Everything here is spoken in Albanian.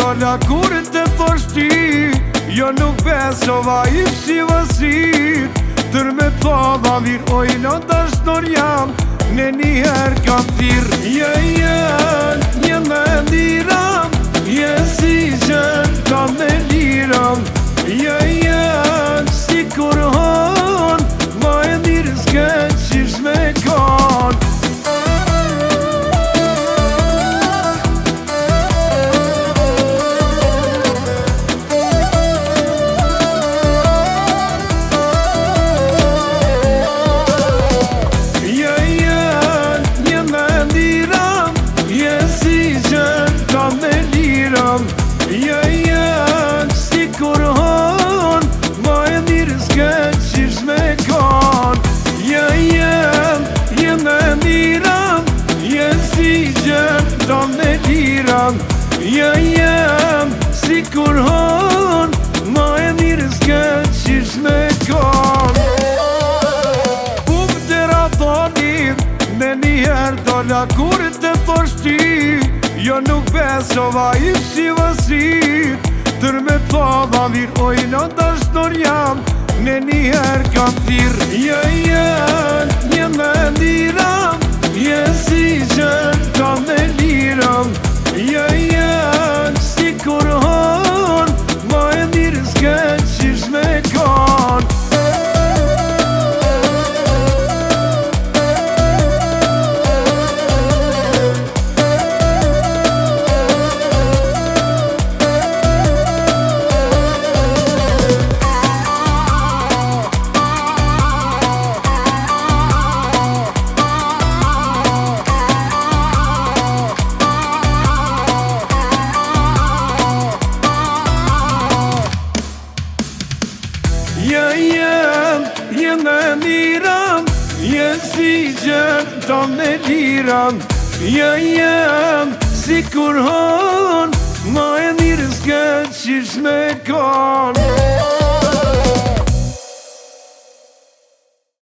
dola kur të thoshti, jo nuk besova i si vësit. Tër me thova vir ojnë të shtor jam, në njëherë kam thirë. Një me ndiram, si qënë kam me liram. Si kur hon, ma e mirë s'ke qish me kon. Një me ndiram, si qënë kam me liram. Si kur hon, ma e mirë s'ke qish me kon. Një me ndiram, si qënë kam me liram. Si kur hon, ma e mirë s'ke qish me kon. Pum të ratonit, në njëherë dola kur të thoshti, jo nuk besova i si vësit. Tër me thova vir ojnë të shtor jam, në njëherë kam thirë. Një me ndiram, si qënë kam me liram. Si kur hon, ma e mirë s'ke qish me kon. Një me ndiram, si qënë kam me liram. Si kur hon, ma e mirë s'ke qish me kon.